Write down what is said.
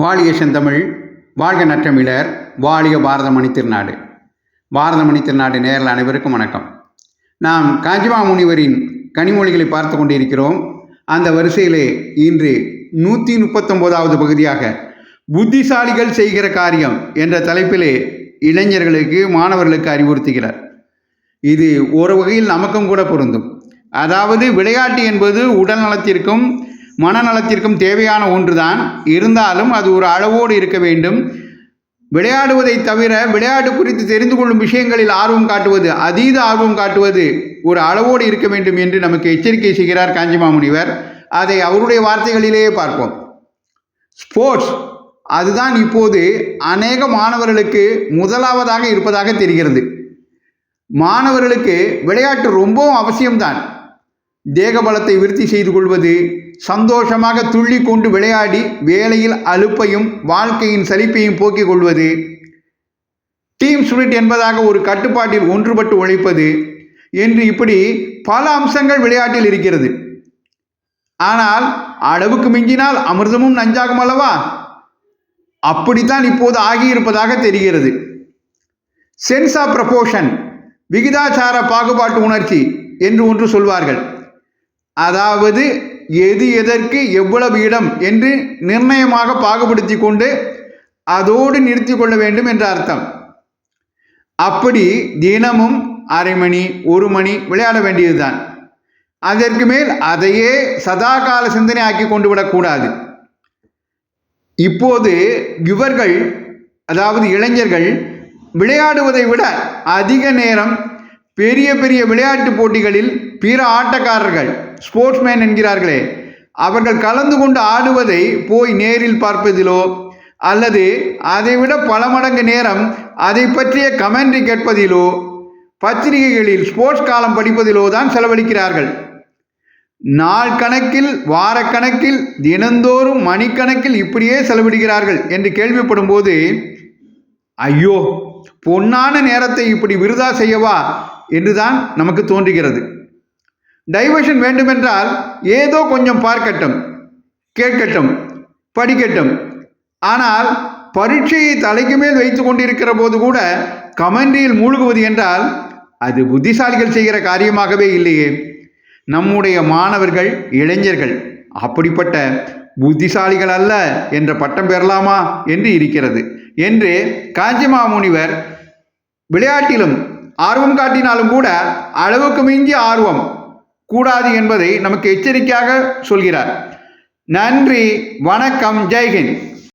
வாழிய செந்தமிழ், வாழ்க நற்றமிழர், வாழிய பாரத மணி திருநாடு. பாரத மணி திருநாடு நேரில் அனைவருக்கும் வணக்கம். நாம் காஞ்சிமா முனிவரின் கனிமொழிகளை பார்த்து கொண்டிருக்கிறோம். அந்த வரிசையிலே இன்று 139வது பகுதியாக புத்திசாலிகள் செய்கிற காரியம் என்ற தலைப்பிலே இளைஞர்களுக்கு, மாணவர்களுக்கு அறிவுறுத்துகிறார். இது ஒரு வகையில் நமக்கும் கூட பொருந்தும். அதாவது விளையாட்டு என்பது உடல் நலத்திற்கும் மனநலத்திற்கும் தேவையான ஒன்றுதான். இருந்தாலும் அது ஒரு அளவோடு இருக்க வேண்டும். விளையாடுவதை தவிர விளையாட்டு குறித்து தெரிந்து கொள்ளும் விஷயங்களில் ஆர்வம் காட்டுவது, அதீத ஆர்வம் காட்டுவது ஒரு அளவோடு இருக்க வேண்டும் என்று நமக்கு எச்சரிக்கை செய்கிறார் காஞ்சிமா முனிவர். அதை அவருடைய வார்த்தைகளிலேயே பார்ப்போம். ஸ்போர்ட்ஸ் அதுதான் இப்போது அநேக மாணவர்களுக்கு முதலாவதாக இருப்பதாக தெரிகிறது. மாணவர்களுக்கு விளையாட்டு ரொம்பவும் அவசியம்தான். தேக பலத்தை விருத்தி செய்து கொள்வது, சந்தோஷமாக துள்ளி கொண்டு விளையாடி வேலையில் அலுப்பையும் வாழ்க்கையின் சலிப்பையும் போக்கிக் கொள்வது, டீம் ஸ்பிரிட் என்பதாக ஒரு கட்டுப்பாட்டில் ஒன்றுபட்டு உழைப்பது என்று இப்படி பல அம்சங்கள் விளையாட்டில் இருக்கிறது. ஆனால் அளவுக்கு மிஞ்சினால் அமிர்தமும் நஞ்சாகும் அல்லவா? அப்படித்தான் இப்போது ஆகியிருப்பதாக தெரிகிறது. சென்ஸ் ஆஃப் ப்ரப்போர்ஷன், விகிதாச்சார பாகுபாட்டு உணர்ச்சி என்று ஒன்று சொல்வார்கள். அதாவது எது எதற்கு எவ்வளவு இடம் என்று நிர்ணயமாக பாகுபடுத்தி கொண்டு அதோடு நிறுத்தி கொள்ள வேண்டும் என்ற அர்த்தம். அப்படி தினமும் அரை மணி, ஒரு மணி விளையாட வேண்டியதுதான். அதற்கு மேல் அதையே சதாகால சிந்தனை ஆக்கி கொண்டு விடக்கூடாது. இப்போது இவர்கள், அதாவது இளைஞர்கள், விளையாடுவதை விட அதிக நேரம் பெரிய பெரிய விளையாட்டு போட்டிகளில் பிற ஆட்டக்காரர்கள், ஸ்போர்ட்ஸ்மேன் என்கிறார்களே, அவர்கள் கலந்து கொண்டு ஆடுவதை போய் நேரில் பார்ப்பதிலோ அல்லது அதைவிட பல மடங்கு நேரம் அதை பற்றிய கமெண்ட்ரி கேட்பதிலோ, பத்திரிகைகளில் ஸ்போர்ட்ஸ் காலம் படிப்பதிலோ தான் செலவழிக்கிறார்கள். நாள் கணக்கில், வாரக்கணக்கில், தினந்தோறும் மணிக்கணக்கில் இப்படியே செலவிடுகிறார்கள் என்று கேள்விப்படும் போது ஐயோ, பொன்னான நேரத்தை இப்படி விருதா செய்யவா என்றுதான் நமக்கு தோன்றுகிறது. டைவர்ஷன் வேண்டுமென்றால் ஏதோ கொஞ்சம் பார்க்கட்டும், கேட்கட்டும், படிக்கட்டும். ஆனால் பரீட்சையை தலைக்கு மேல் வைத்து கொண்டிருக்கிற போது கூட கமெண்ட்ரியில் மூழ்குவது என்றால் அது புத்திசாலிகள் செய்கிற காரியமாகவே இல்லையே. நம்முடைய மாணவர்கள், இளைஞர்கள் அப்படிப்பட்ட புத்திசாலிகள் அல்ல என்ற பட்டம் பெறலாமா என்று இருக்கிறது என்று காஞ்சிமா முனிவர் விளையாட்டிலும் ஆர்வம் காட்டினாலும் கூட அளவுக்கு மிஞ்சி ஆர்வம் கூடாது என்பதை நமக்கு எச்சரிக்கையாக சொல்கிறார். நன்றி, வணக்கம், ஜெய்ஹிந்த்.